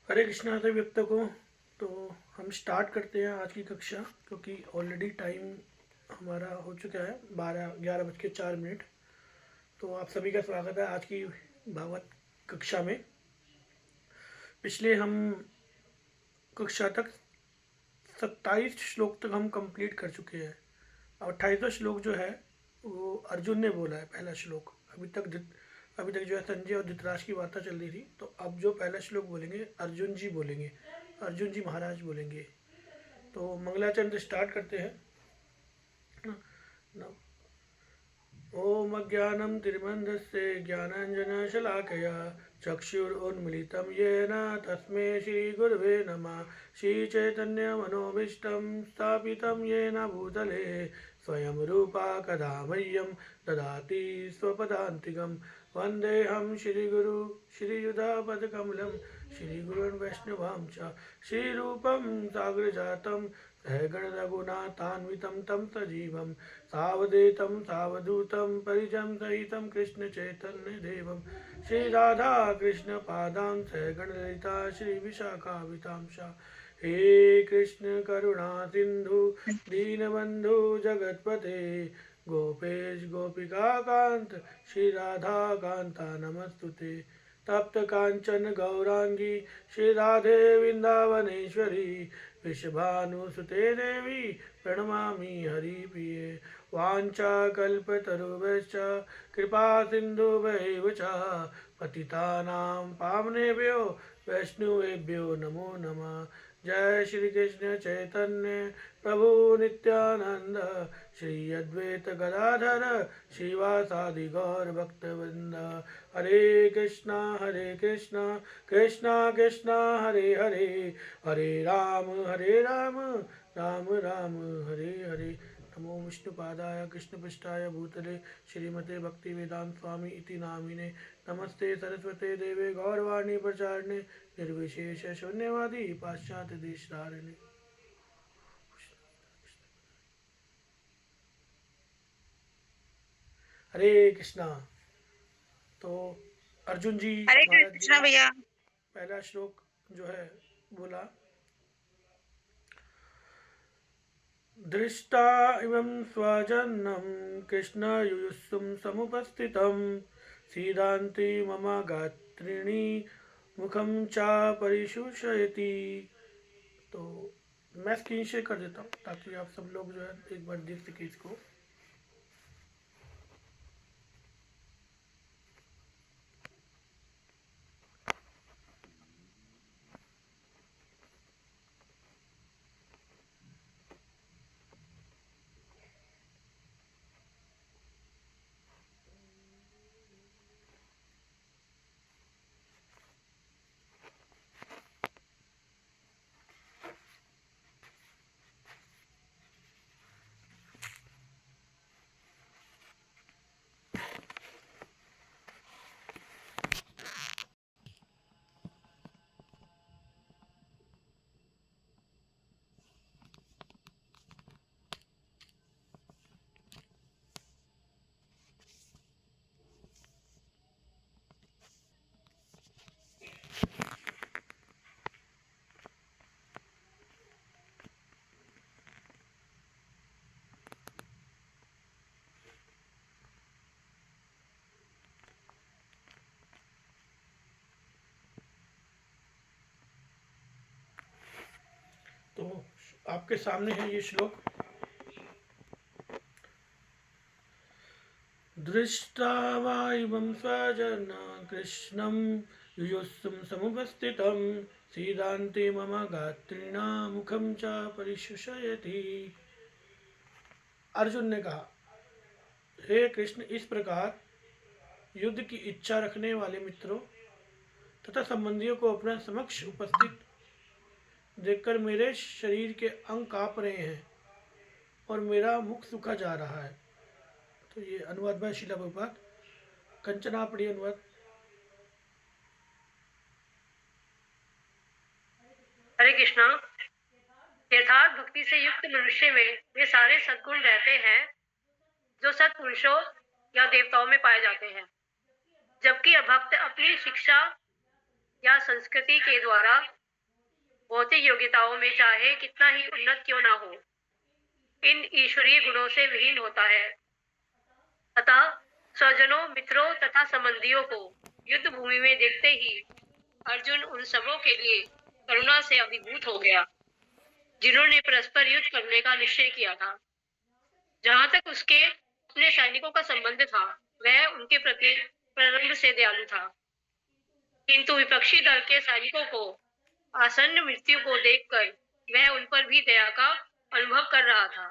हरे कृष्णा सभी भक्तों को। तो हम स्टार्ट करते हैं आज की कक्षा, क्योंकि ऑलरेडी टाइम हमारा हो चुका है 11:11 बज के 4 मिनट। तो आप सभी का स्वागत है आज की भागवत कक्षा में। पिछले हम कक्षा तक 27 श्लोक तक हम कंप्लीट कर चुके हैं। अब 28वां श्लोक जो है वो अर्जुन ने बोला है, पहला श्लोक। अभी तक जो है संजय और धृतराष्ट्र की वार्ता चल रही थी। तो अब जो पहला श्लोक बोलेंगे अर्जुन जी बोलेंगे, अर्जुन जी महाराज बोलेंगे। तो मंगलाचरण स्टार्ट करते हैं। ओम अज्ञानं तिमिरन्धस्य ज्ञानाञ्जनशलाकया चक्षुरुन्मीलितं येन तस्मै श्रीगुरवे नमः। श्रीचैतन्यमनोभीष्टं स्थापितं येन भूतले स्वयं रूपा कदा मह्यं ददाति स्वपदान्तिकं। वन्देऽहं श्रीगुरु श्रीयुधापदकमलं श्रीगुरून् वैष्णवां च श्रीरूपं साग्रजातं सहगणरघुनाथान्वितं तं सजीवं सावधूतं सावधूतं परिजं सहितं कृष्णचैतन्यदेवं श्रीराधा कृष्णपादां सहगणललिता श्रीविशाखावितांशा। हे कृष्ण करुणा सिंधु दीनबंधु जगतपते गोपेश गोपिका कांत श्री राधा कांता नमस्तुते। तप्त कांचन गौरांगी श्री राधे वृंदावनेश्वरी वृषभानुसुते देवी प्रणमामि हरिप्रिये। वाञ्छाकल्पतरुभ्यश्च कृपा सिन्धुभ्यैव च पतितानां पावनेभ्यो वैष्णवेभ्यो नमो नमः। जय श्री कृष्ण चैतन्य प्रभु नित्यानंद श्री अद्वैत गदाधर श्रीवासादि गौर भक्तवृंद। हरे कृष्णा कृष्णा कृष्णा हरे हरे, हरे राम राम राम हरे हरे। नमो विष्णुपादाय कृष्णपृष्ठाय भूतले श्रीमते भक्तिवेदांत स्वामी इति नामिने। नमस्ते सरस्वते देवे गौरवाणी प्रचारिणे निर्विशेष शून्यवादी पाश्चात्य देशधारिणे। हरे कृष्णा। तो अर्जुन जी हरे महाराज जी कृष्णा भैया। पहला श्लोक जो है बोला, दृष्टा इमं स्वजन्नं कृष्णयुयुस्सुं समुपस्थितं सीदान्ति मम गात्रिणी मुखं च परिशुषयति। तो मैं स्क्रीन शेयर कर देता हूँ ताकि आप सब लोग जो है एक बार देख सके इसको। तो आपके सामने है ये श्लोक। दृष्टा वा इमं स्वजनं कृष्णं युयुत्सुं समुपस्थितं सीदान्ति मम गात्रिणा मुखं च परिशुषयति। अर्जुन ने कहा, हे कृष्ण, इस प्रकार युद्ध की इच्छा रखने वाले मित्रों तथा संबंधियों को अपने समक्ष उपस्थित देखकर मेरे शरीर के अंग कांप रहे हैं और मेरा मुख सूखा जा रहा है। तो ये अनुवाद में शीला प्रभुपाद। कंचना पढ़ी अनुवाद। हरे कृष्णा। यथार्थ भक्ति से युक्त मनुष्य में वे सारे सद्गुण रहते हैं जो सत्पुरुषों या देवताओं में पाए जाते हैं, जबकि अभक्त अपनी शिक्षा या संस्कृति के द्वारा भौतिक योग्यताओं में चाहे कितना ही उन्नत क्यों ना हो, इन ईश्वरीय गुणों से विहीन होता है। अतः स्वजनों, मित्रों तथा संबंधियों को युद्ध भूमि में देखते ही अर्जुन उन सबों के लिए करुणा से अभिभूत हो गया जिन्होंने परस्पर युद्ध करने का निश्चय किया था। जहां तक उसके अपने सैनिकों का संबंध था, वह उनके प्रति प्रारंभ से दयालु था, किंतु विपक्षी दल के सैनिकों को आसन्न मृत्यु को देखकर वह उन पर भी दया का अनुभव कर रहा था।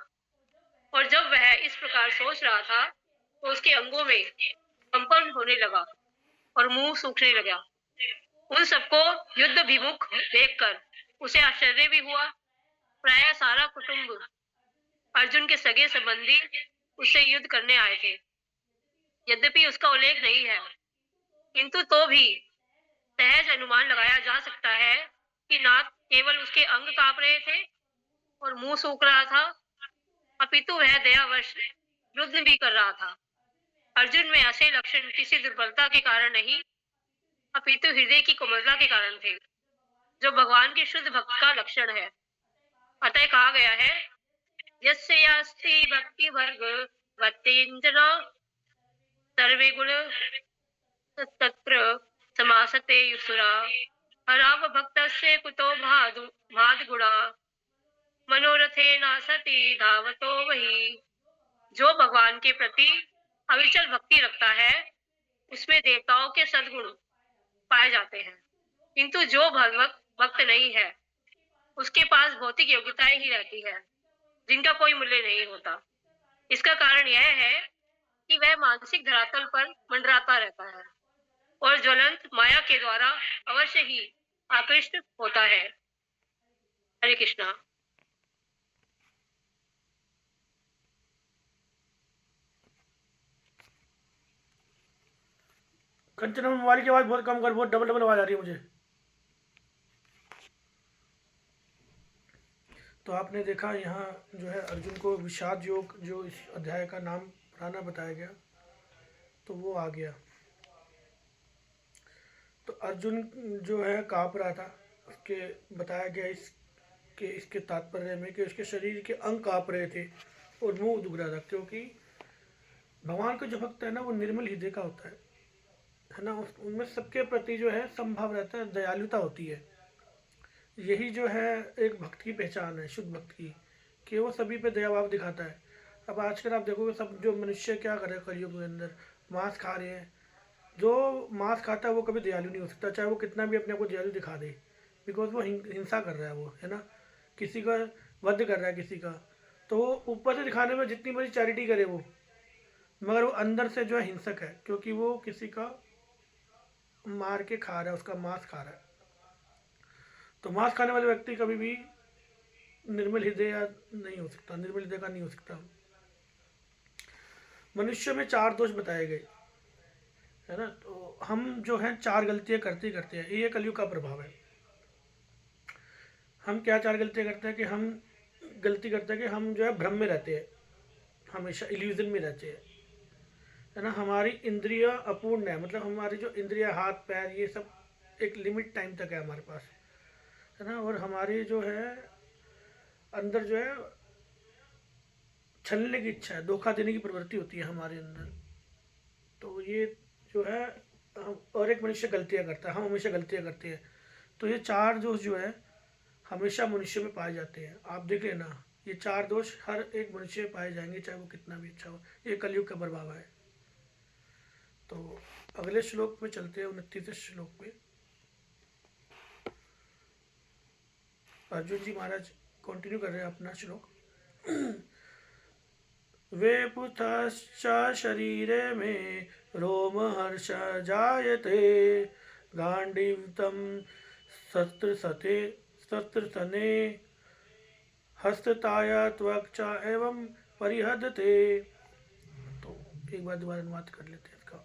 और जब वह इस प्रकार सोच रहा था तो उसके अंगों में कंपन होने लगा और मुंह सूखने लगा। उन सबको युद्ध विमुख देखकर उसे आश्चर्य भी हुआ। प्रायः सारा कुटुंब, अर्जुन के सगे संबंधी उससे युद्ध करने आए थे। यद्यपि उसका उल्लेख नहीं है, किंतु तो भी सहज अनुमान लगाया जा सकता है कि ना केवल उसके अंग कांप रहे थे और मुंह सूख रहा था, अपितु वह दयावश युद्ध भी कर रहा था। अर्जुन में ऐसे लक्षण किसी दुर्बलता के कारण नहीं, अपितु हृदय की कोमलता के कारण थे, जो भगवान के शुद्ध भक्त का लक्षण है। अतः कहा गया है, यस्य यास्ति भक्ति वर्ग वत्तेन्द्र सर्वे गुण तत्र समासते युसुरा हराव भक्तस्य कुतो भाद गुणा मनोरथे नासति धावतो वही। जो भगवान के प्रति अविचल भक्ति रखता है, उसमें देवताओं के सद्गुण पाए जाते हैं, किंतु जो भक्त नहीं है, उसके पास भौतिक योग्यताएं ही रहती है, जिनका कोई मूल्य नहीं होता। इसका कारण यह है कि वह मानसिक धरातल पर मंडराता रहता है और ज्वलंत माया के द्वारा अवश्य ही आकृष्ट होता है। हरे कृष्णा। कंचन, मोबाइल की आवाज़ बहुत कम कर, बहुत डबल डबल आवाज़ आ रही है मुझे। तो आपने देखा यहाँ जो है अर्जुन को विषाद योग, जो इस अध्याय का नाम पुराना बताया गया, तो वो आ गया। तो अर्जुन जो है काँप रहा था, उसके बताया गया इसके तात्पर्य में कि उसके शरीर के अंग काँप रहे थे और मुंह दुख रहा था, क्योंकि भगवान का जो भक्त है ना, वो निर्मल हृदय का होता है ना। उनमें सबके प्रति जो है संभाव रहता है, दयालुता होती है। यही जो है एक भक्त की पहचान है, शुद्ध भक्त की, कि वो सभी पे दया भाव दिखाता है। अब आजकल आप देखोगे सब जो मनुष्य क्या कर रहे हैं कलयुग के अंदर, मांस खा रहे हैं। जो मांस खाता है वो कभी दयालु नहीं हो सकता, चाहे वो कितना भी अपने को दयालु दिखा दे, बिकॉज वो हिंसा कर रहा है, वो है ना, किसी का वध कर रहा है किसी का। तो वो ऊपर से दिखाने में जितनी बड़ी चैरिटी करे वो, मगर वो अंदर से जो है हिंसक है, क्योंकि वो किसी का मार के खा रहा है, उसका मांस खा रहा है। तो मांस खाने वाले व्यक्ति कभी भी निर्मल हृदय नहीं हो सकता, निर्मल हृदय का नहीं हो सकता। मनुष्य में 4 दोष बताए गए, है ना। तो हम जो है 4 गलतियां करते ही करते हैं, ये कलयुग का प्रभाव है। हम क्या 4 गलतियां करते हैं कि हम गलती करते हैं कि हम जो है भ्रम में रहते हैं, हमेशा इल्यूजन में रहते हैं, है ना। हमारी इंद्रिया अपूर्ण है, मतलब हमारी जो इंद्रिया, हाथ पैर, ये सब एक लिमिट टाइम तक है हमारे पास, है ना। और हमारी जो है अंदर जो है छलने की इच्छा है, धोखा देने की प्रवृत्ति होती है हमारे अंदर। तो ये जो है और एक मनुष्य गलतियाँ करता है, हम हमेशा गलतियाँ करते हैं। तो ये 4 दोष जो है हमेशा मनुष्य में पाए जाते हैं। आप देख लेना, ये 4 दोष हर एक मनुष्य में पाए जाएंगे, चाहे वो कितना भी अच्छा हो। ये कलयुग का प्रभाव है। तो अगले श्लोक में चलते हैं, 29वें श्लोक में। अर्जुन जी महाराज कंटिन्यू कर रहे हैं अपना श्लोक। वेपुतश्च शरीरे मे रोमहर्ष जायते गांडीवतं शस्त्रसने हस्तताया त्वचा एवं परिहदते। तो एक बार दोबारा अनुवाद कर लेते हैं इसका।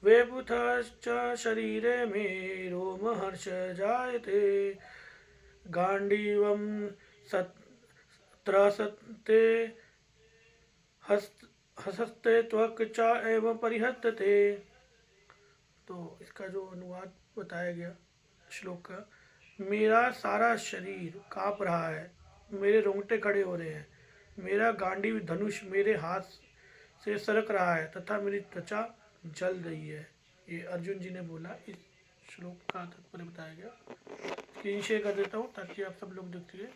वेपुतश्च शरीरे मे रोमहर्ष जायते गांडीवं त्रसते हस्ते त्वचा एवं परिहतते। तो इसका जो अनुवाद बताया गया श्लोक का, मेरा सारा शरीर काँप रहा है, मेरे रोंगटे खड़े हो रहे हैं, मेरा गांडीव धनुष मेरे हाथ से सरक रहा है तथा मेरी त्वचा जल रही है। ये अर्जुन जी ने बोला। इस श्लोक का तात्पर्य बताया गया। स्क्रीन शेयर कर देता हूँ ताकि आप सब लोग देखिए।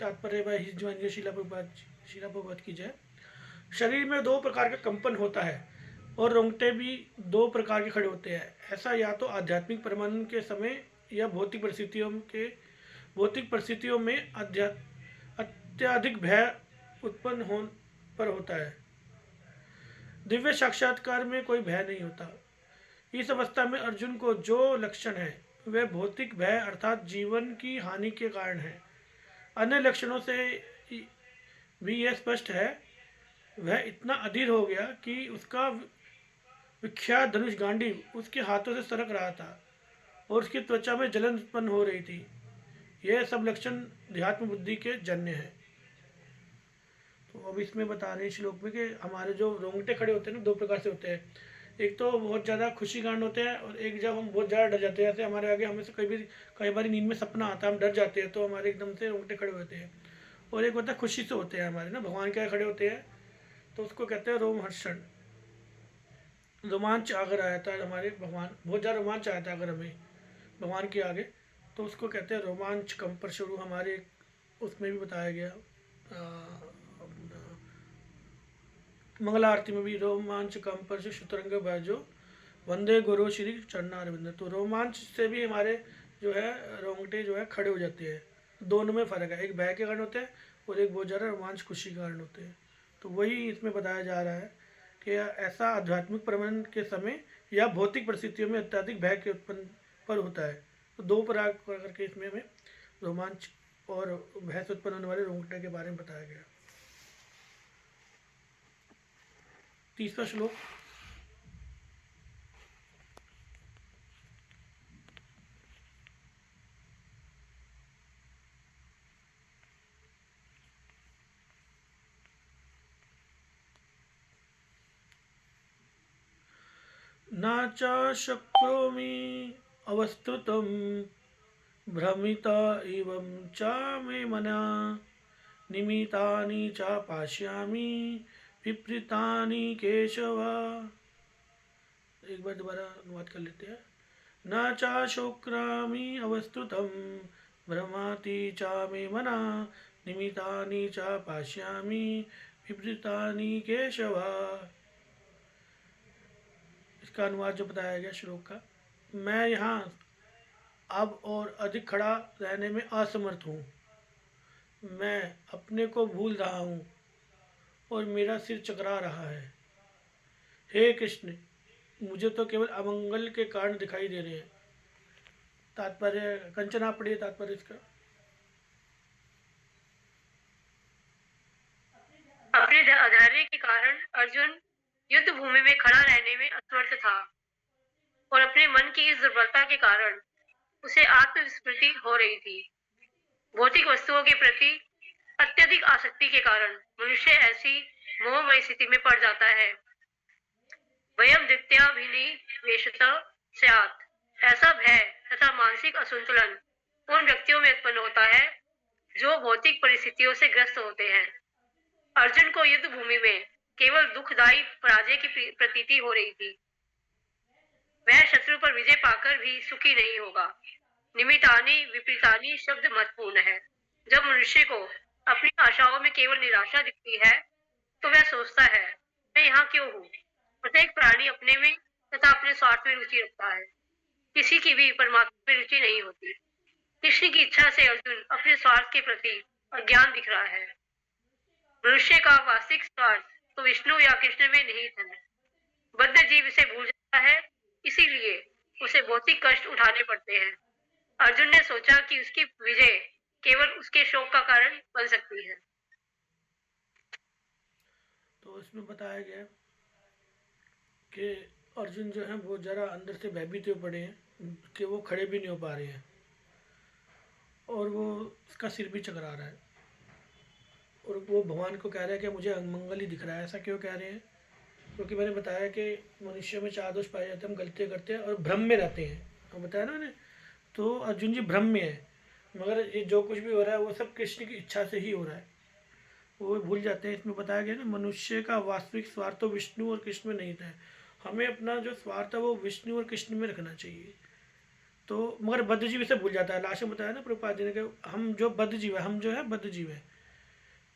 तात्पर्य भाई ज्वाइनिए शीला प्रभात की जय। शरीर में दो प्रकार का कंपन होता है और रोंगटे भी दो प्रकार के खड़े होते हैं। ऐसा या तो आध्यात्मिक परमानंद के समय या भौतिक परिस्थितियों में अत्याधिक भय उत्पन्न हो पर होता है। दिव्य साक्षात्कार में कोई भय नहीं होता। इस अवस्था में अर्जुन को जो लक्षण है वह भौतिक भय अर्थात जीवन की हानि के कारण है। अन्य लक्षणों से भी यह स्पष्ट है, वह इतना अधीर हो गया कि उसका विख्यात धनुष गांडीव उसके हाथों से सरक रहा था और उसकी त्वचा में जलन उत्पन्न हो रही थी। यह सब लक्षण ध्यात्म बुद्धि के जन्य है। तो अब इसमें बता रहे हैं श्लोक में कि हमारे जो रोंगटे खड़े होते हैं ना, दो प्रकार से होते हैं। एक तो बहुत ज़्यादा खुशी कांड होते हैं और एक जब हम बहुत ज़्यादा डर जाते हैं, जैसे हमारे आगे हमें से कई बार नींद में सपना आता है, हम डर जाते हैं तो हमारे एकदम से रोंगटे खड़े होते हैं। और एक होता है खुशी से होते हैं हमारे ना, भगवान के आगे खड़े होते हैं तो उसको कहते हैं रोमहर्षण। रोमांच अगर आया था हमारे भगवान, बहुत ज़्यादा रोमांच आया था अगर हमें भगवान के आगे, तो उसको कहते हैं रोमांच कंपर शुरू। हमारे उसमें भी बताया गया मंगला आरती में भी, रोमांच कंपर से शुतरंग भजो वंदे गुरु श्री चरणारविंद। तो रोमांच से भी हमारे जो है रोंगटे जो है खड़े हो जाते हैं। दोनों में फ़र्क है, एक भय के कारण होते हैं और एक बहुत ज़्यादा रोमांच खुशी के कारण होते हैं। तो वही इसमें बताया जा रहा है कि ऐसा आध्यात्मिक प्रबंधन के समय या भौतिक परिस्थितियों में अत्यधिक भय के उत्पन्न पर होता है। तो दो प्रकार करके इसमें हमें रोमांच और भय से उत्पन्न होने वाले रोंगटे के बारे में बताया गया। तीसरा श्लोक, न च शक्नोमि अवस्तुतं भ्रमिता इवं च मे मना निमितानि च पाश्यामि विपरीतानि केशव। एक बार दोबारा अनुवाद कर लेते हैं। न च शोक्रामि अवस्तुतं भ्रमाति च मे मना निमितानि च पाश्यामि विपरीतानि केशव। इसका अनुवाद जो बताया गया श्लोक का, मैं यहाँ अब और अधिक खड़ा रहने में असमर्थ हूँ, मैं अपने को भूल रहा हूँ और मेरा सिर चकरा रहा है। हे कृष्ण, मुझे तो केवल अमंगल के कारण दिखाई दे रहे हैं। तात्पर्य कंचना पढ़िए तात्पर्य इसका। अपने अधैर्य के कारण अर्जुन युद्ध भूमि में खड़ा रहने में असमर्थ था और अपने मन की इस दुर्बलता के कारण उसे आत्मविस्मृति हो रही थी। भौतिक वस्तुओं के प्रति अत्यधिक आसक्ति के कारण मनुष्य ऐसी मोहमय स्थिति में पड़ जाता है। वयम दित्याभिनिवेशतः स्यात्। ऐसा भय तथा मानसिक असंतुलन उन व्यक्तियों में उत्पन्न होता है जो भौतिक परिस्थितियों से ग्रस्त होते हैं। अर्जुन को युद्ध भूमि में केवल दुखदायी पराजय की प्रतीति हो रही थी। वह शत्रु पर विजय पाकर भी सुखी नहीं होगा। निमितानि विपरीतानि शब्द महत्वपूर्ण है। जब मनुष्य को अपनी आशाओं में केवल निराशा दिखती है तो वह सोचता है, मैं यहाँ क्यों हूँ। प्रत्येक प्राणी अपने में तथा अपने स्वार्थ में रुचि रखता है, किसी की भी परमात्मा में रुचि नहीं होती। कृष्ण की इच्छा से अर्जुन अपने स्वार्थ के प्रति अज्ञान दिख रहा है। मनुष्य का वास्तविक स्वार्थ तो विष्णु या कृष्ण में निहित है। बद्ध जीव इसे भूल जाता है, इसीलिए उसे भौतिक कष्ट उठाने पड़ते हैं। अर्जुन ने सोचा कि उसकी विजय केवल उसके शोक का कारण बन सकती है। तो इसमें बताया गया कि अर्जुन जो है वो ज़रा अंदर से भयभीत हुए पड़े हैं कि वो खड़े भी नहीं हो पा रहे हैं और वो उसका सिर भी चकरा रहा है और वो भगवान को कह रहा है कि मुझे अमंगल ही दिख रहा है। ऐसा क्यों कह रहे हैं? क्योंकि मैंने बताया कि मनुष्य में 4 दोष पाए जाते हैं, हम गलतियाँ करते हैं और भ्रम में रहते हैं। हम बताया ना मैंने, तो अर्जुन जी भ्रम में है, मगर ये जो कुछ भी हो रहा है वो सब कृष्ण की इच्छा से ही हो रहा है। वो भूल जाते हैं। इसमें बताया गया ना, मनुष्य का वास्तविक स्वार्थ तो विष्णु और कृष्ण में नहीं था। हमें अपना जो स्वार्थ है वो विष्णु और कृष्ण में रखना चाहिए। तो मगर बद्ध जीव इसे भूल जाता है। लास्ट में बताया ना प्रभुपाद जी ने कि हम जो बद्ध जीव है, हम जो है बद्ध जीव है,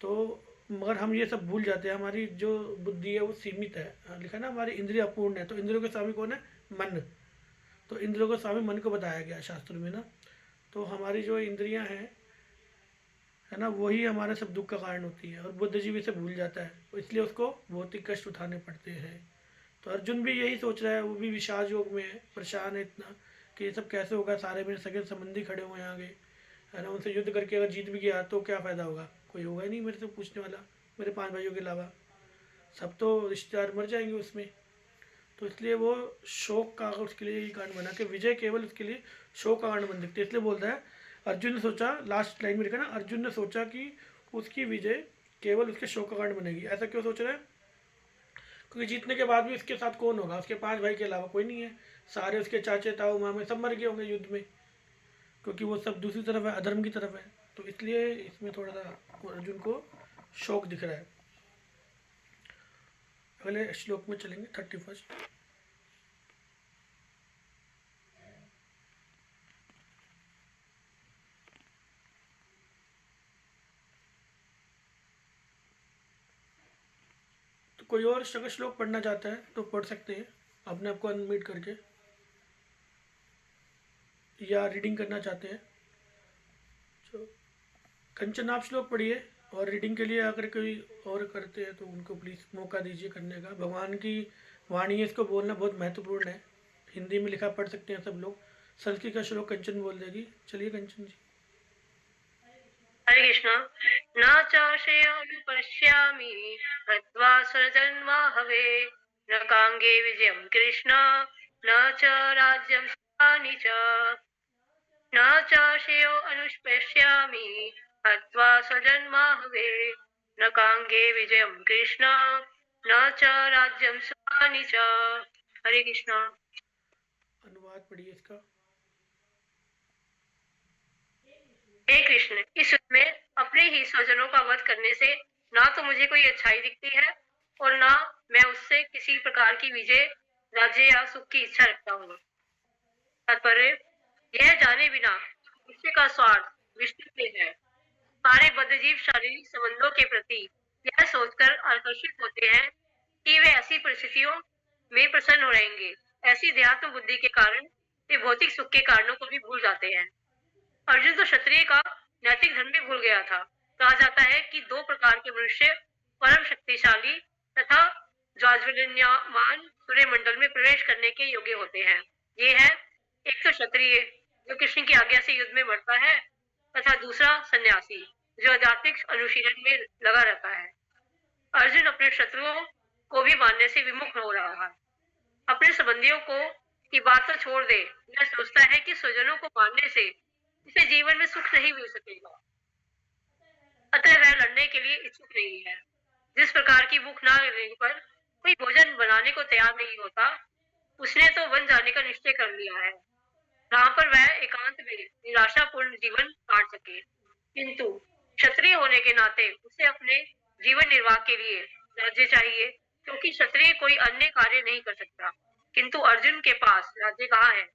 तो मगर हम ये सब भूल जाते हैं। हमारी जो बुद्धि है वो सीमित है। लिखा ना हमारी इंद्रिय अपूर्ण है। तो इंद्रियों के स्वामी कौन है? मन। तो इंद्रियों के स्वामी मन को बताया गया शास्त्र में ना। तो हमारी जो इंद्रियां हैं, है ना, वही हमारे सब दुख का कारण होती है और बुद्ध जीव इसे भूल जाता है, तो इसलिए उसको भौतिक कष्ट उठाने पड़ते हैं। तो अर्जुन भी यही सोच रहा है, वो भी विषाद योग में है, परेशान है इतना कि ये सब कैसे होगा, सारे मेरे सगे संबंधी खड़े हुए हैं आगे, है ना, उनसे युद्ध करके अगर जीत भी गया तो क्या फ़ायदा होगा? कोई होगा ही नहीं मेरे से पूछने वाला, मेरे 5 भाइयों के अलावा। सब तो रिश्तेदार मर जाएंगे उसमें। तो इसलिए वो शोक का उसके लिए यही कारण बना कि विजय केवल उसके लिए शोक का कारण बन सकती है। इसलिए बोलता है, अर्जुन ने सोचा, लास्ट लाइन में लिखा ना, अर्जुन ने सोचा कि उसकी विजय केवल उसके शोक का कारण बनेगी। ऐसा क्यों सोच रहा है? क्योंकि जीतने के बाद भी उसके साथ कौन होगा? उसके 5 भाई के अलावा कोई नहीं है। सारे उसके चाचे ताऊ मामे सब मर गए होंगे युद्ध में, क्योंकि वो सब दूसरी तरफ है, अधर्म की तरफ है। तो इसलिए इसमें थोड़ा सा अर्जुन को शोक दिख रहा है। अगले श्लोक में चलेंगे, 31। तो कोई और अगर श्लोक पढ़ना चाहता है तो पढ़ सकते हैं अपने आप को अनम्यूट करके, या रीडिंग करना चाहते हैं तो कंचन आप श्लोक पढ़िए। और रीडिंग के लिए अगर कोई और करते हैं तो उनको प्लीज़ मौका दीजिए करने का। भगवान की वाणी है, इसको बोलना बहुत महत्वपूर्ण है। हिंदी में लिखा पढ़ सकते हैं सब लोग। संस्कृत का श्लोक कंचन बोल देगी। चलिए कंचन जी। हरे कृष्णा। न चाशयोनुपश्यामि हत्वा स्वजन्माहवे न कांगे विजयं कृष्ण न च राज्यं सुखानि च न चाशयो अनुपश्यामि हत्वा स्वजन्माहवे न कांगे विजयं कृष्ण न च राज्यं सुखानि च। हरे कृष्णा। अनुवाद पढ़िए इसका। हे कृष्ण, इस युद्ध में अपने ही स्वजनों का वध करने से ना तो मुझे कोई अच्छाई दिखती है और ना मैं उससे किसी प्रकार की विजय, राज्य या सुख की इच्छा रखता हूँ। तात्पर्य, यह जाने बिना मनुष्य का स्वार्थ विष्णु में है। सारे बद्धजीव शारीरिक संबंधों के प्रति यह सोचकर आकर्षित होते हैं कि वे ऐसी परिस्थितियों में प्रसन्न हो रहेंगे। ऐसी देहात्म बुद्धि के कारण वे भौतिक सुख के कारणों को भी भूल जाते हैं। अर्जुन तो क्षत्रिय का नैतिक धर्म भी भूल गया था। कहा जाता है कि 2 प्रकार के मनुष्य परम शक्तिशाली तथा ज्वाज्वल्यमान सूर्यमंडल में प्रवेश करने के योग्य होते हैं। ये है, एक तो क्षत्रिय जो कृष्ण की आज्ञा से युद्ध में मरता है, तथा दूसरा सन्यासी जो आध्यात्मिक अनुशीलन में लगा रहता है। अर्जुन अपने शत्रुओं को भी मानने से विमुख हो रहा है। अपने संबंधियों को की बात तो छोड़ दे, वह सोचता है कि स्वजनों को मारने से इसे जीवन में सुख नहीं मिल सकेगा, अतः वह लड़ने के लिए इच्छुक नहीं है। जिस प्रकार की भूख न लगने पर कोई भोजन बनाने को तैयार नहीं होता, उसने तो वन जाने का निश्चय कर लिया है, जहाँ पर वह एकांत में निराशापूर्ण जीवन काट सके। किंतु क्षत्रिय होने के नाते उसे अपने जीवन निर्वाह के लिए राज्य चाहिए, क्योंकि क्षत्रिय कोई अन्य कार्य नहीं कर सकता। किंतु अर्जुन के पास राज्य कहाँ है?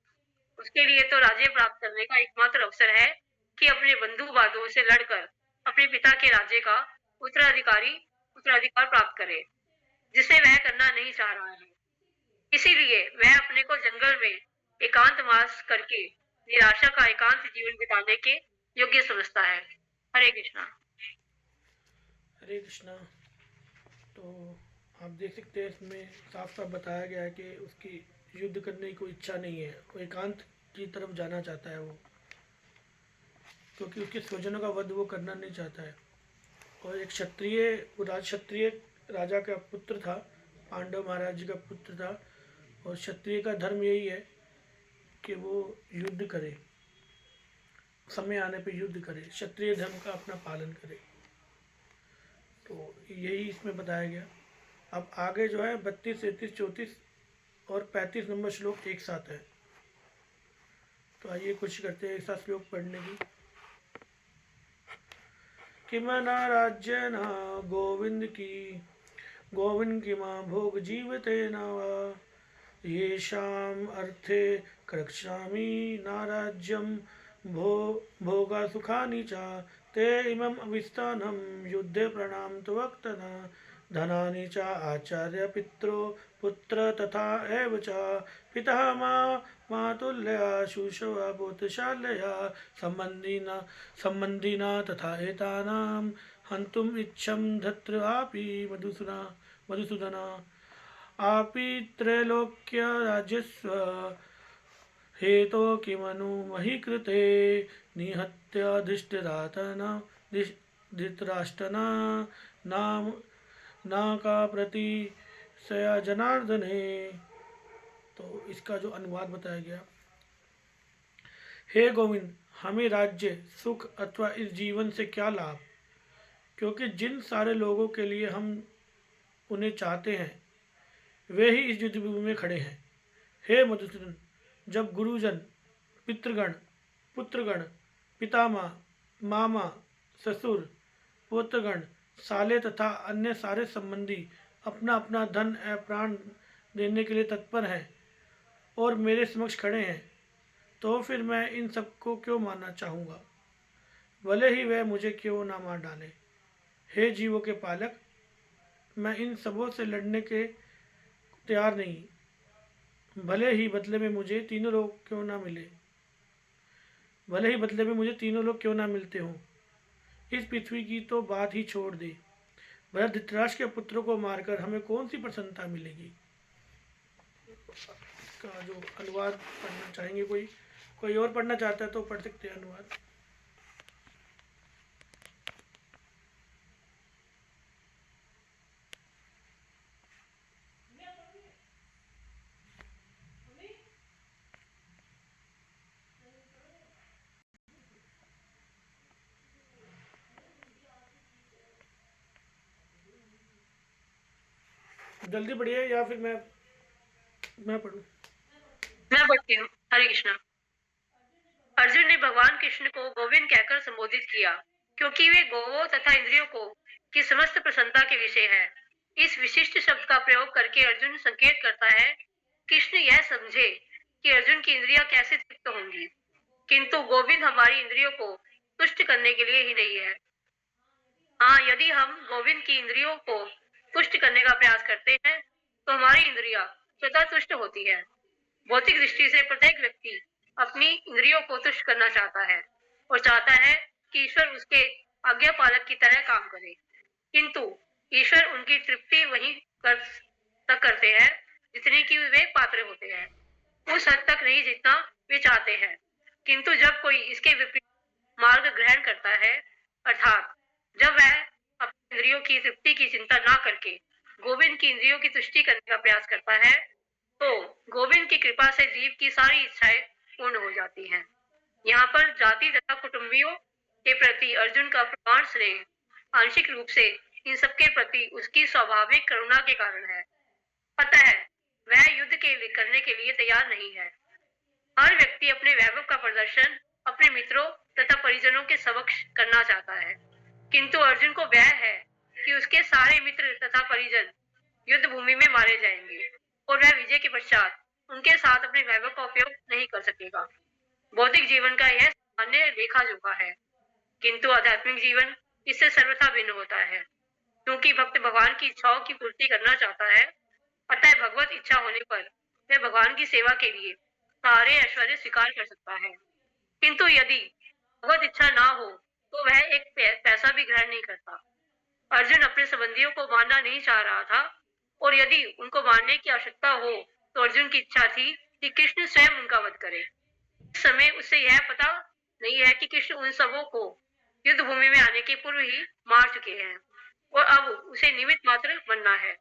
उसके लिए तो राज्य प्राप्त करने का एकमात्र अवसर है कि अपने बंधु बांधवों से लड़कर अपने पिता के राज्य का उत्तराधिकार प्राप्त करे, जिसे वह करना नहीं चाह रहा है। इसीलिए वह अपने को जंगल में एकांतवास करके निराशा का एकांत जीवन बिताने के योग्य समझता है। हरे कृष्णा। हरे कृष्णा। तो आप देख सकते हैं इसमें साफ साफ बताया गया है कि उसकी युद्ध करने की कोई इच्छा नहीं है, वो एकांत की तरफ जाना चाहता है वो, क्योंकि उसके स्वजनों का वध वो करना नहीं चाहता है। और एक क्षत्रिय, वो क्षत्रिय राजा का पुत्र था, पांडव महाराज जी का पुत्र था, और क्षत्रिय का धर्म यही है कि वो युद्ध करे, समय आने पे युद्ध करे, क्षत्रिय धर्म का अपना पालन करे। तो यही इसमें बताया गया। अब आगे जो है 32, 33, 34 और 35 नंबर श्लोक एक साथ है, तो आइए कोशिश करते हैं एक साथ श्लोक पढ़ने की। किमना राज्य न गोविंद की, गोविंद की माँ भोग जीवते न वा, येषाम् अर्थे करक्ष्यामि न राज्यं भोगा सुखानि च, ते इमम् अविस्थानं युद्धे प्रणाम त्वक्तना, धनानि च आचार्य पित्रो पुत्र तथा एव च, पितः मातुल्या शुश्रूषा बोधशालया, संबंधिना तथा एतानां हन्तुम् इच्छं धत्र्यापि मधुसूदना, आपि त्रैलोक्य राज्यस्व हेतो किमनु मही कृते, निहत्य धृतराष्ट्रना नाम ना का प्रति सया जनार्दने। तो इसका जो अनुवाद बताया गया, हे गोविंद, हमें राज्य सुख अथवा इस जीवन से क्या लाभ, क्योंकि जिन सारे लोगों के लिए हम उन्हें चाहते हैं वे ही इस युद्ध भूमि में खड़े हैं। हे मधुसूदन, जब गुरुजन, पितृगण, पुत्रगण, पितामह, मामा, ससुर, पुत्रगण, साले तथा अन्य सारे संबंधी अपना अपना धन एवं प्राण देने के लिए तत्पर हैं और मेरे समक्ष खड़े हैं, तो फिर मैं इन सबको क्यों मारना चाहूँगा, भले ही वह मुझे क्यों ना मार डाले। हे जीवों के पालक, मैं इन सबों से लड़ने के तैयार नहीं, भले ही बदले में मुझे तीनों लोग क्यों ना मिलते हों। इस पृथ्वी की तो बात ही छोड़ दे, भला धृतराष्ट्र के पुत्रों को मारकर हमें कौन सी प्रसन्नता मिलेगी। इसका जो अनुवाद पढ़ना चाहेंगे, कोई और पढ़ना चाहता है तो पढ़ सकते हैं अनुवाद। जल्दी पढ़िए या फिर मैं पढ़ूं? मैं पढ़ती हूँ। हरे कृष्णा। अर्जुन ने भगवान कृष्ण को गोविंद कहकर संबोधित किया, क्योंकि वे गौओं तथा इंद्रियों को की समस्त प्रसन्नता के विषय है। इस विशिष्ट शब्द का प्रयोग करके अर्जुन संकेत करता है कृष्ण यह समझे कि अर्जुन की इंद्रियां कैसे तृप्त होंगी, किंतु गोविंद हमारी इंद्रियों को तुष्ट करने के लिए ही नहीं है। हाँ, यदि हम गोविंद की इंद्रियों को तुष्ट करने का प्रयास करते हैं तो हमारी इंद्रियां स्वतः तुष्ट होती है। भौतिक दृष्टि से प्रत्येक व्यक्ति अपनी इंद्रियों को तुष्ट करना चाहता है और चाहता है कि ईश्वर उसके आज्ञा पालक की तरह काम करे, किंतु ईश्वर उनकी तृप्ति वही तक करते हैं जितने की वे पात्र होते हैं, उस हद तक नहीं जितना वे चाहते हैं। किंतु जब कोई इसके विपरीत मार्ग ग्रहण करता है, अर्थात जब वह अपनी इंद्रियों की तृप्ति की चिंता ना करके गोविंद की इंद्रियों की तुष्टि करने का प्रयास करता है, तो गोविंद की कृपा से जीव की सारी इच्छाएं पूर्ण हो जाती हैं। यहाँ पर जाति तथा कुटुंबियों के प्रति अर्जुन का प्रगाढ़ स्नेह आंशिक रूप से इन सबके प्रति उसकी स्वाभाविक करुणा के कारण है। पता है वह युद्ध करने के लिए तैयार नहीं है। हर व्यक्ति अपने वैभव का प्रदर्शन अपने मित्रों तथा परिजनों के समक्ष करना चाहता है, किंतु अर्जुन को भय है कि उसके सारे मित्र तथा परिजन युद्ध भूमि में मारे जाएंगे और वह विजय के पश्चात उनके साथ अपने वैभव का उपयोग नहीं कर सकेगा। भौतिक जीवन का यह सामान्य लेखा जोखा है, किंतु आध्यात्मिक जीवन इससे सर्वथा भिन्न होता है। क्योंकि भक्त भगवान की इच्छाओं की पूर्ति करना चाहता है, अतः भगवत इच्छा होने पर वह भगवान की सेवा के लिए सारे ऐश्वर्य स्वीकार कर सकता है। किंतु यदि भगवत इच्छा ना हो तो वह एक पैसा भी ग्रहण नहीं करता। अर्जुन अपने संबंधियों को मारना नहीं चाह रहा था, और यदि उनको मारने की आवश्यकता हो तो अर्जुन की इच्छा थी कि कृष्ण स्वयं उनका वध करे। इस समय उसे यह पता नहीं है कि कृष्ण उन सबों को युद्ध भूमि में आने के पूर्व ही मार चुके हैं और अब उसे निमित्त मात्र बनना है।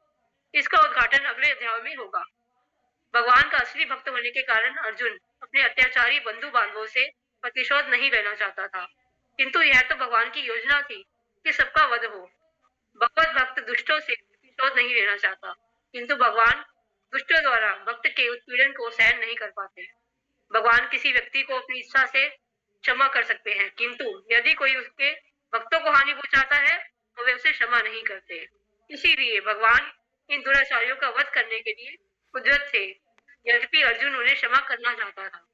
इसका उद्घाटन अगले अध्याय में होगा। भगवान का असली भक्त होने के कारण अर्जुन अपने अत्याचारी बंधु बांधवों से प्रतिशोध नहीं लेना चाहता था, किंतु यह तो भगवान की योजना थी कि सबका वध हो। भगवत भक्त दुष्टों से प्रतिशोध नहीं लेना चाहता, किंतु भगवान दुष्टों द्वारा भक्त के उत्पीड़न को सहन नहीं कर पाते। भगवान किसी व्यक्ति को अपनी इच्छा से क्षमा कर सकते हैं, किंतु यदि कोई उसके भक्तों को हानि पहुंचाता है तो वे उसे क्षमा नहीं करते। इसीलिए भगवान इन दुराचारियों का वध करने के लिए उद्यत थे, यद्यपि अर्जुन उन्हें क्षमा करना चाहता था।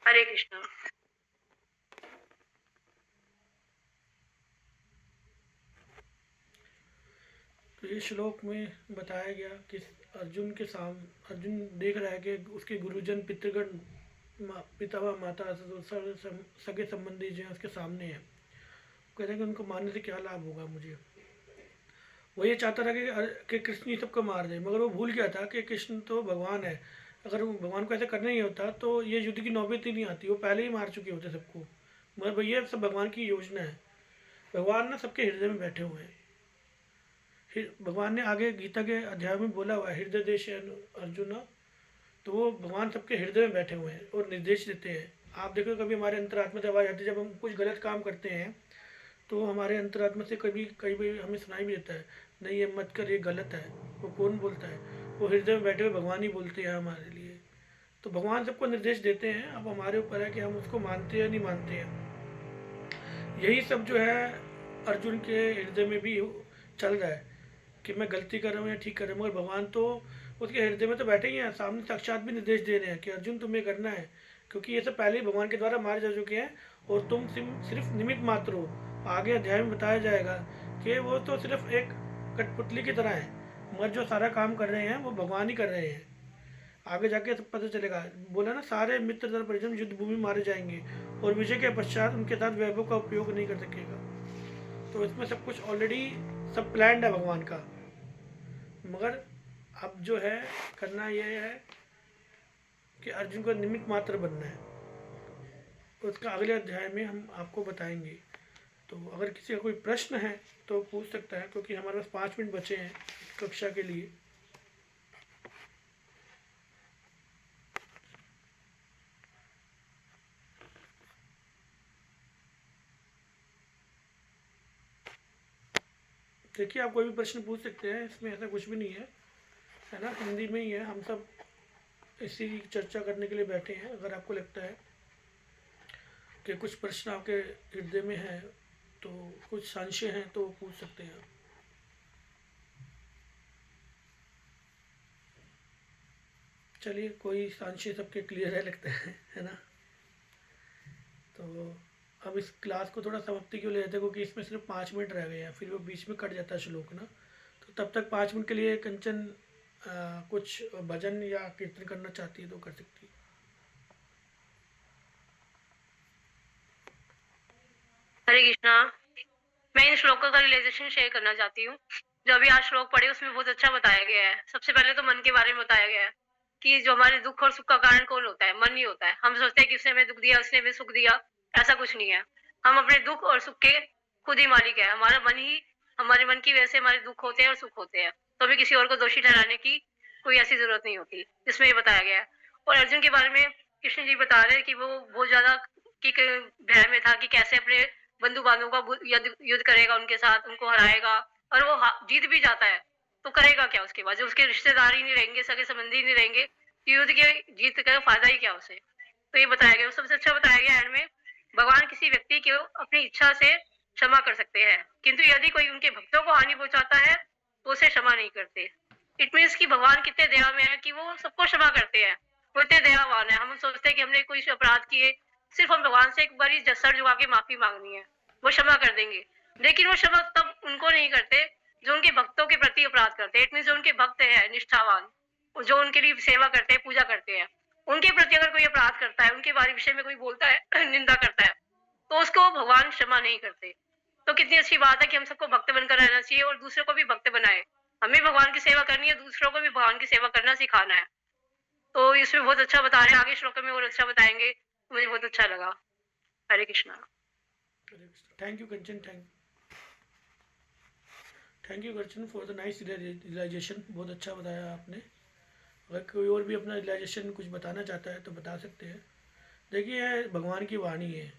हरे कृष्णा। तो ये श्लोक में बताया गया कि अर्जुन देख रहा है कि उसके गुरुजन पितृगण पिता माता सगे संबंधी जो है उसके सामने है। कहते हैं कि उनको मारने से क्या लाभ होगा मुझे। वो ये चाहता था कि कृष्ण ही सबको मार दे, मगर वो भूल गया था कि कृष्ण तो भगवान है। अगर भगवान को ऐसा करना ही होता तो ये युद्ध की नौबत ही नहीं आती, वो पहले ही मार चुके होते सबको। मगर भैया सब भगवान की योजना है। भगवान ना सबके हृदय में बैठे हुए हैं। भगवान ने आगे गीता के अध्याय में बोला हुआ है, हृदय देश अर्जुन। तो वो भगवान सबके हृदय में बैठे हुए हैं और निर्देश देते हैं। आप देखो कभी हमारे अंतरात्मा से आवाज़ आती है, जब हम कुछ गलत काम करते हैं तो हमारे अंतरात्मा से कभी कभी हमें सुनाई भी देता है, नहीं ये मत कर, ये गलत है। वो कौन बोलता है? वो हृदय में बैठे हुए भगवान ही बोलते हैं हमारे लिए। तो भगवान सबको निर्देश देते हैं, अब हमारे ऊपर है कि हम उसको मानते हैं या नहीं मानते हैं। यही सब जो है अर्जुन के हृदय में भी चल रहा है कि मैं गलती कर रहा हूँ या ठीक कर रहा हूँ। मगर भगवान तो उसके हृदय में तो बैठे ही हैं, सामने साक्षात भी निर्देश दे रहे हैं कि अर्जुन तुम्हें करना है, क्योंकि ये सब पहले ही भगवान के द्वारा मारे जा चुके हैं और तुम सिर्फ निमित्त मात्र हो। आगे अध्याय में बताया जाएगा कि वो तो सिर्फ एक कठपुतली की तरह है, मगर जो सारा काम कर रहे हैं वो भगवान ही कर रहे हैं। आगे जाके सब पता चलेगा। बोला ना, सारे मित्र तथा परिजन युद्ध भूमि मारे जाएंगे और विजय के पश्चात उनके साथ वैभव का उपयोग नहीं कर सकेगा। तो इसमें सब कुछ ऑलरेडी सब प्लान्ड है भगवान का, मगर अब जो है करना यह है कि अर्जुन को निमित्त मात्र बनना है। उसका अगले अध्याय में हम आपको बताएंगे। तो अगर किसी का कोई प्रश्न है तो पूछ सकता है, क्योंकि हमारे पास 5 मिनट बचे हैं कक्षा के लिए। देखिए, आप कोई भी प्रश्न पूछ सकते हैं, इसमें ऐसा कुछ भी नहीं है ना। हिंदी में ही है, हम सब इसी चर्चा करने के लिए बैठे हैं। अगर आपको लगता है कि कुछ प्रश्न आपके हृदय में है, तो कुछ संशय हैं, तो पूछ सकते हैं। चलिए, कोई संशय सबके क्लियर है लगता है ना। तो अब इस क्लास को थोड़ा समाप्ति क्यों ले जाते हैं, क्योंकि इसमें सिर्फ 5 मिनट रह गए हैं, फिर वो बीच में कट जाता है श्लोक ना। तो तब तक 5 मिनट के लिए कंचन कुछ भजन या कीर्तन करना चाहती है तो कर सकती है। हरे कृष्णा। मैं इन श्लोकों का रियलाइजेशन शेयर करना चाहती हूँ। जो अभी आज श्लोक पढ़े उसमें बहुत अच्छा बताया गया है। सबसे पहले तो मन के बारे में बताया गया है कि जो हमारे दुख और सुख का कारण कौन होता है? मन ही होता है। हम सोचते हैं कि उसने हमें दुख दिया, उसने हमें सुख दिया। ऐसा कुछ नहीं है। हम अपने दुख और सुख के खुद ही मालिक है। हमारा मन ही, हमारे मन की वजह से हमारे दुख होते हैं और सुख होते हैं। तो हमें किसी और को दोषी ठहराने की कोई ऐसी जरूरत नहीं होती, जिसमें ये बताया गया है। और अर्जुन के बारे में कृष्ण जी बता रहे हैं कि वो बहुत ज्यादा की भय में था कि कैसे अपने बंधु बांधवों का युद्ध करेगा उनके साथ, उनको हराएगा। और वो जीत भी जाता है तो करेगा क्या उसके बाद? जब उसके रिश्तेदार ही नहीं रहेंगे, सगे संबंधी नहीं रहेंगे, युद्ध के जीत का फायदा ही क्या उसे? तो ये बताया गया। सबसे अच्छा बताया गया एंड में, भगवान किसी व्यक्ति को अपनी इच्छा से क्षमा कर सकते हैं, किंतु यदि कोई उनके भक्तों को हानि पहुंचाता है तो उसे क्षमा नहीं करते। इट मीन्स कि भगवान कितने दया में है कि वो सबको क्षमा करते हैं। वो इतने दयावान है। हम सोचते हैं कि हमने कोई अपराध किए, सिर्फ हम भगवान से एक बारी सर झुका के माफी मांगनी है, वो क्षमा कर देंगे। लेकिन वो क्षमा तब उनको नहीं करते जो उनके भक्तों के प्रति अपराध करते हैं। इट मीन्स जो उनके भक्त है निष्ठावान, जो उनके लिए सेवा करते हैं, पूजा करते हैं, उनके प्रति अगर कोई अपराध करता है, उनके बारे विषय में कोई बोलता है निंदा करता है, तो उसको भगवान क्षमा नहीं करते। तो कितनी अच्छी बात है कि हम सबको भक्त बनकर रहना चाहिए और दूसरों को भी भक्त बनाए। हमें भगवान की सेवा करनी है, दूसरों को भी भगवान की सेवा करना सिखाना है। तो इसमें बहुत अच्छा बता रहे हैं, आगे श्लोक में और अच्छा बताएंगे, मुझे बहुत अच्छा लगा। Hare Krishna. Thank you Kanchan, thank you Kanchan for the nice realization. बहुत अच्छा बताया आपने। अगर कोई और भी अपना रियलाइजेशन कुछ बताना चाहता है तो बता सकते हैं। देखिए, यह भगवान की वाणी है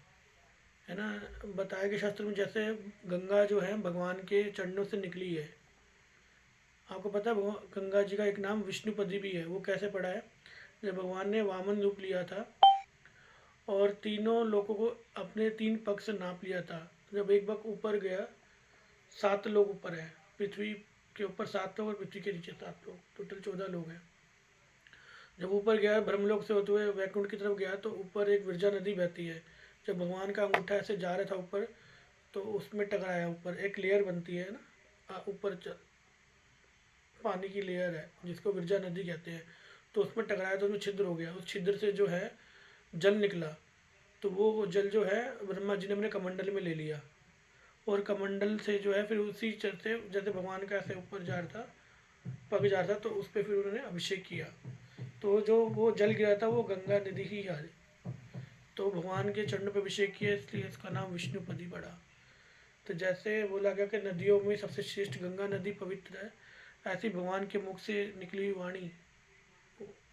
ना। बताया कि शास्त्र में जैसे गंगा जो है भगवान के चरणों से निकली है। आपको पता है गंगा जी का एक नाम विष्णुपदी भी है। वो कैसे पड़ा है? जब भगवान ने वामन रूप लिया था और तीनों लोगों को अपने 3 पग से नाप लिया था। जब एक पग ऊपर गया, 7 लोग ऊपर हैं। पृथ्वी के ऊपर 7 लोग और पृथ्वी के नीचे 7 लोग, टोटल 14 लोग हैं। जब ऊपर गया, ब्रह्मलोक से होते हुए वैकुंठ की तरफ गया, तो ऊपर एक विरजा नदी बहती है। जब भगवान का अंगूठा ऐसे जा रहा था ऊपर, तो उसमें टकराया। ऊपर एक लेयर बनती है ना, ऊपर पानी की लेयर है जिसको विरजा नदी कहते हैं। तो उसमें टकराया तो उसमें छिद्र हो गया। उस छिद्र से जो है जल निकला। तो वो जल जो है ब्रह्मा जी ने अपने कमंडल में ले लिया। और कमंडल से जो है फिर उसी चलते जैसे भगवान का ऐसे ऊपर जा रहा था, पग जा रहा था, तो उस पर फिर उन्होंने अभिषेक किया। तो जो वो जल गिरा था वो गंगा नदी ही है। तो भगवान के चरणों पर अभिषेक किया, इसलिए इसका नाम विष्णुपदी पड़ा। तो जैसे बोला गया कि नदियों में सबसे श्रेष्ठ गंगा नदी पवित्र है, ऐसी भगवान के मुख से निकली हुई वाणी,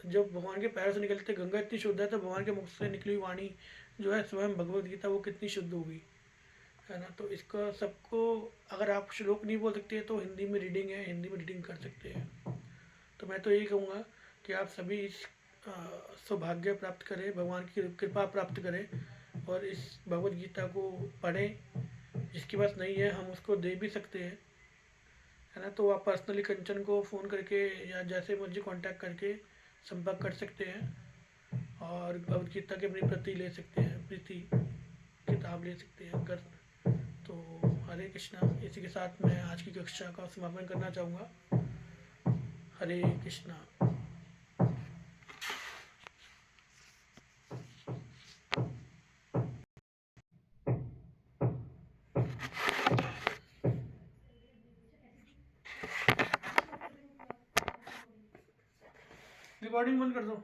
जब भगवान के पैर से निकलते गंगा इतनी शुद्ध है, तो भगवान के मुख से निकली हुई वाणी जो है स्वयं भगवद गीता, वो कितनी शुद्ध होगी, है ना। तो इसका सबको, अगर आप श्लोक नहीं बोल सकते तो हिंदी में रीडिंग है, हिंदी में रीडिंग कर सकते हैं। तो मैं तो यही कहूँगा कि आप सभी इस सौभाग्य प्राप्त करें, भगवान की कृपा प्राप्त करें और इस भगवद गीता को पढ़ें। जिसके पास नहीं है हम उसको दे भी सकते हैं, है ना। तो आप पर्सनली कंचन को फ़ोन करके या जैसे मुझे कांटेक्ट करके संपर्क कर सकते हैं और भगवद गीता की अपनी प्रति ले सकते हैं, प्रति किताब ले सकते हैं कर। तो हरे कृष्णा। इसी के साथ मैं आज की कक्षा का समापन करना चाहूँगा। हरे कृष्णा। रिकॉर्डिंग बंद कर दो।